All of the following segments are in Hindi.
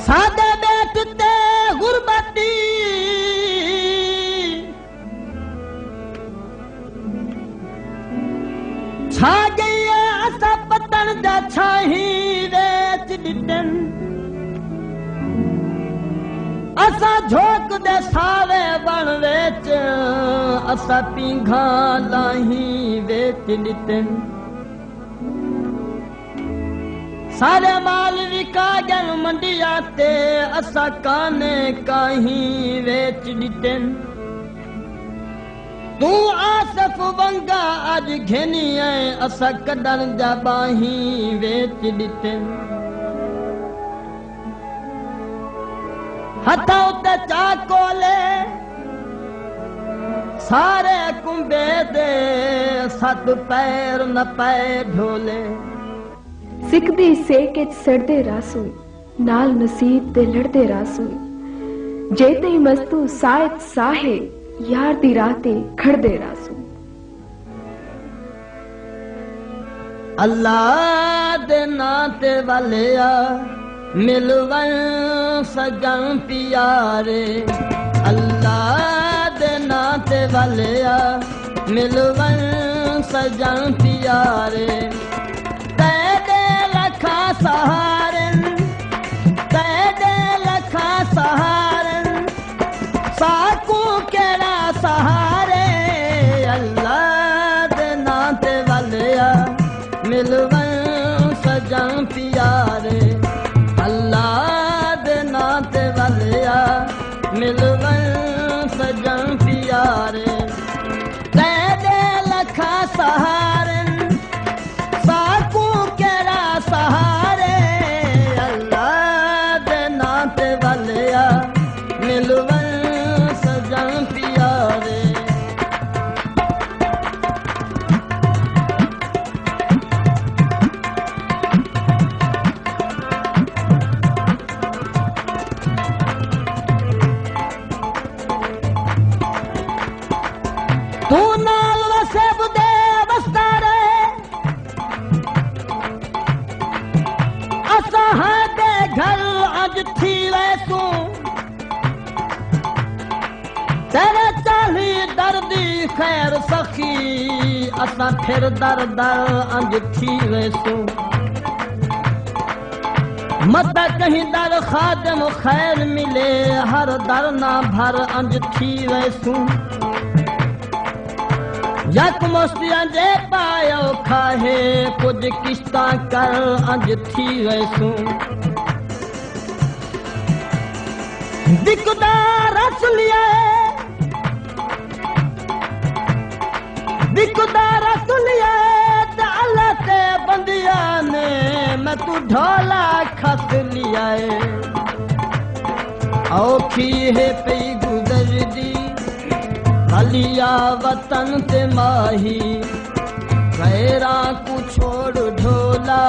सादे बेट ते गुरबती छा गई असा पतन जा छाही वेच दिटन असा झोक दे सावे बण वेच असा पींघा लाही वेच दिटन सारे माल विकाजन मंडिया ते असा काने कहीं वेच दिटन तू आसफ वंगा अज घेनी है असा कदन जा बाही वेच दिटन हथा उते चाकोले सारे कुंबे दे सत पैर न पै ढोले सिकदी सेके सड़दे रासू नाल नसीब दे लड़दे रासू जेते ही मस्तू सायत साहे यार दी राते खड़दे रासू अल्लाह दे नाते वालिया मिलवन सजन प्यारे अल्लाह दे नाते वालिया मिलवन सजन प्यारे सहारन तेरे लखा सहारन साकू केड़ा सहारे अल्लाह दे नाते वालिया मिलवन सजन प्यारे अल्लाह दे नाते वालिया मिलवन सजन प्यारे तेरे लखा सहारन साकू केड़ा सहारे अल्लाह दे नाते वालिया मिलवन सजन प्यारे तू नाल वसे बुदे बसता रहे दे घर अज थी वैसू तेरे चाली दर्दी खैर सखी असा फिर दर दर अज थी वैसू मत कहीं दर खादम खैर मिले हर दर ना भर अंज थी वैसू यक मुस्तियां जे पायो खाहे कुछ किस्ता कर अंज थी वैसू दिकदार असलिया दिकदार असलिया अल्लाह ते बंदिया ने मैं तू ढोला खस लिया औखी है पई गुजर दी अलिया वतन ते माही गैरा को छोड़ ढोला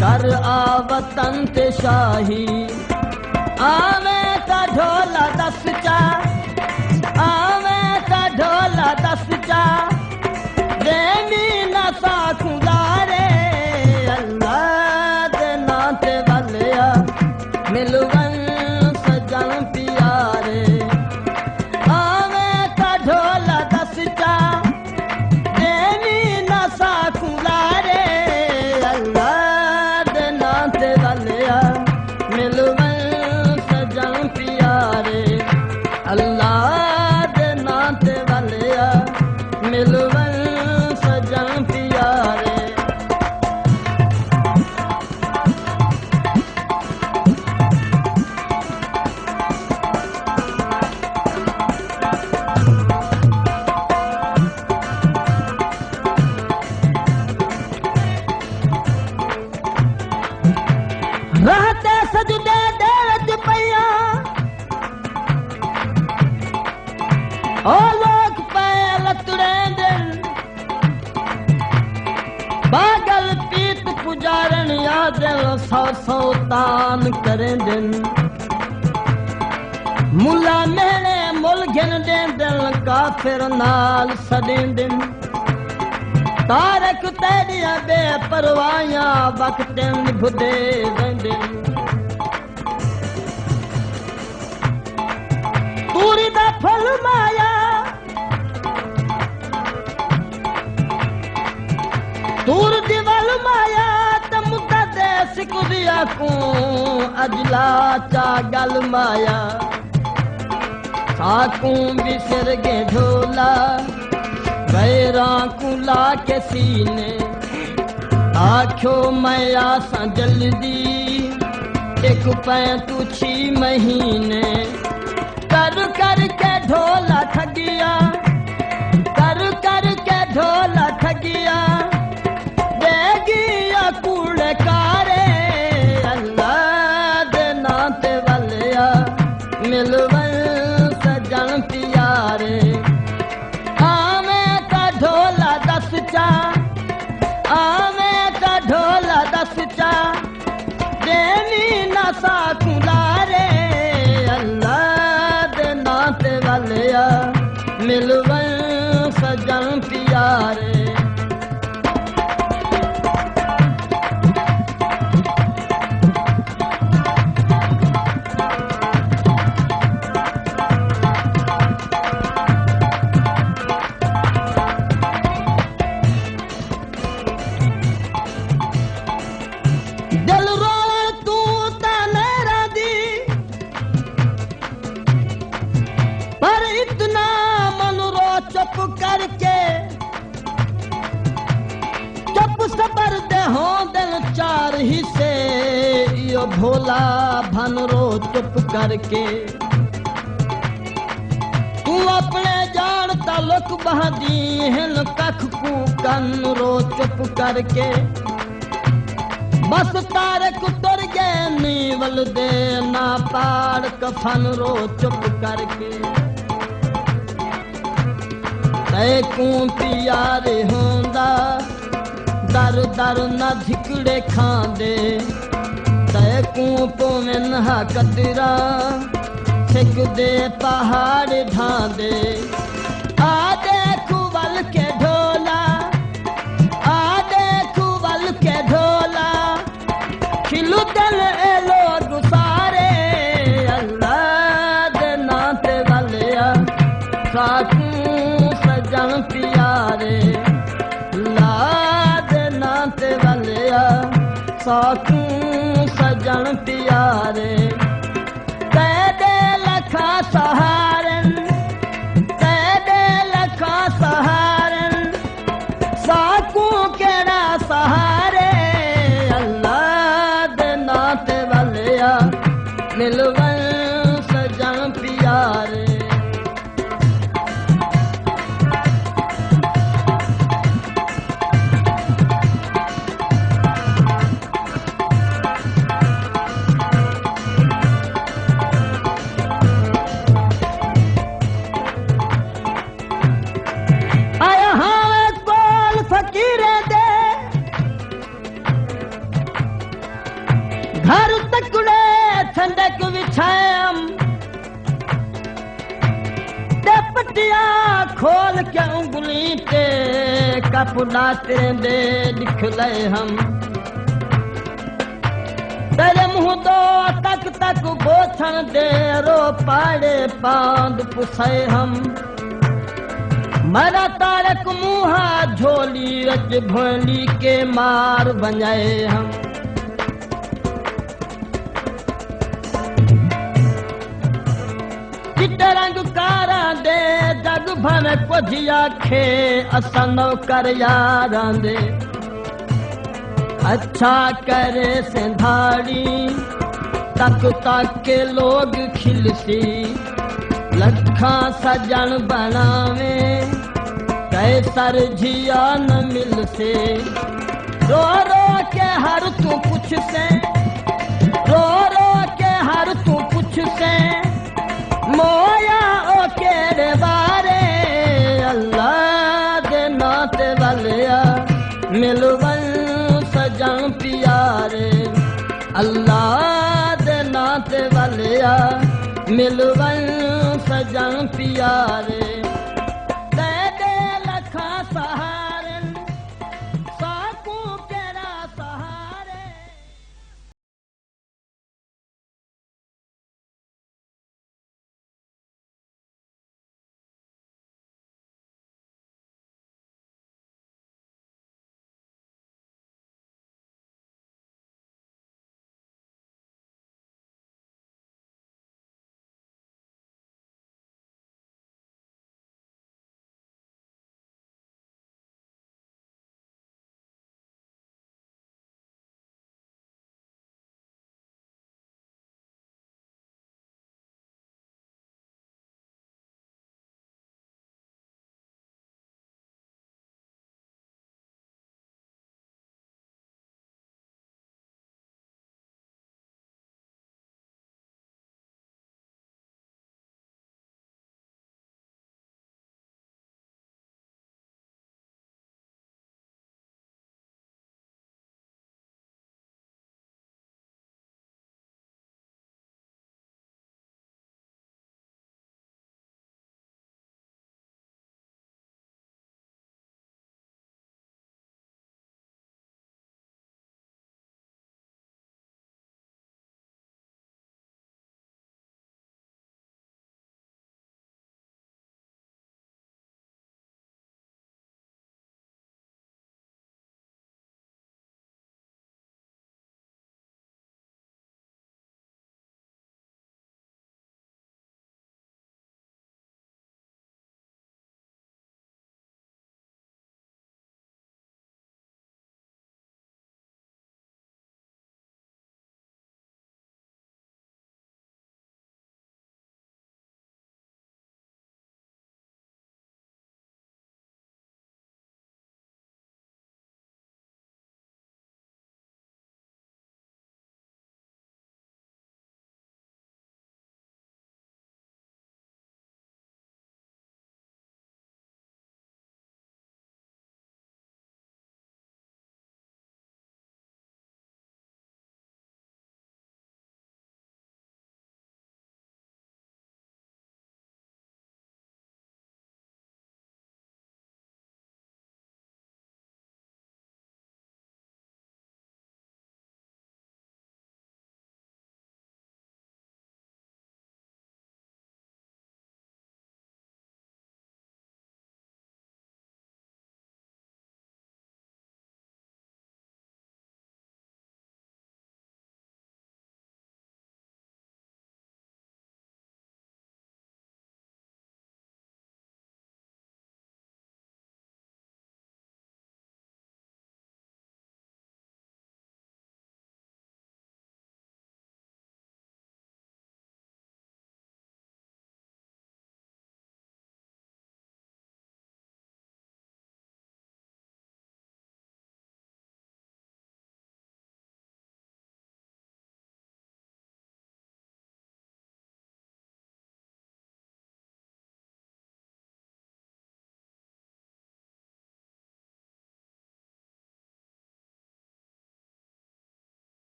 कर आ वतन ते शाही आवे का ढोला दस चा आवे का ढोला दस चा देनी न साखुदारे अल्लाह दे नाते वालिया मिलवन सजन प्यारे ढोला दस चा देनी न साखुलारे अल्लाह दे नाते वालिया मिलवन सजन प्यारे अल्लाह दे नाते वालिया मिलवन सजन प्यारे रहते सजदे देवत पैया ओ लोग पैल तुरे दिन पागल पीत पुजारन याद सौ सौ तान करें दिन मुला मेरे मुल घिन दे दिल काफिर नाल सदें दिन तारक तेरिया बेपरवाहियां वक्तन बुधे वेंदे दिया को अजला चा गल माया साकू बिसर गे ढोला गैरा कुला के सीने आख्यो मैं आसा जल्दी एक 5-6 महीने कर कर के ढोला ठगिया कर कर के ढोला ठगिया देगिया कूड़ कारे अल्लाह दे नाते वालिया मिलवन सजन प्यारे आमे का ढोला 10 चा आमे का ढोला 10 चा देनी नसा कुलारे अल्लाह दे नाते वालिया मिलवन सजन प्यारे दिल रोए तू मेरा दी पर इतना मन रो चुप करके चुप सबर दे हो दिल 4 हिस्से यो भोला भन रो चुप करके तू अपने जान तालुक बहदी हिन कख को कन रो चुप करके बस तारे कुतर गए नीवल दे ना पाड़ कफन रो चुप करके तैकू प्यारे होंदा दर दर न धिकड़े खांदे तैकू पोवन हा कदरा सिक दे पहाड़ ढांदे आ देखू वल के ढोला आ देखू वल के ढोला खिलू दिल ए लोग सारे अल्लाह दे नाते वालिया साकू सजन प्यारे अल्लाह दे नाते वालिया साकू सजन प्यारे तेरे लखा सहारन तेरे लखा सहारन साकू केड़ा सहारे मिलवन सजन प्यारे आया हाँ कोल फकीरे दे घर तकड़े ठंडक विछायम ते पटिया खोल के उंगली ते कपड़ा तेरे दे दिखले हम तेरे मुंह दो तक तक बोछन दे रो पाड़े पांद पुसे हम मरा तारक मुहा झोली रज भोली के मार बनाए हम रंग कारा दे जग भन कुझिया खे असन कर यारां दे अच्छा करे सिंधाड़ी तक तक के लोग खिलसी लखा सजन बनावे कैसर झिया न मिलसे रो रो के हर तू कुछ से रो रो के हर तू कुछ से मोया ओ केरे बारे अल्लाह दे नाते वालिया मिलवन सजन प्यारे अल्लाह दे नाते वालिया मिलवन सजन प्यारे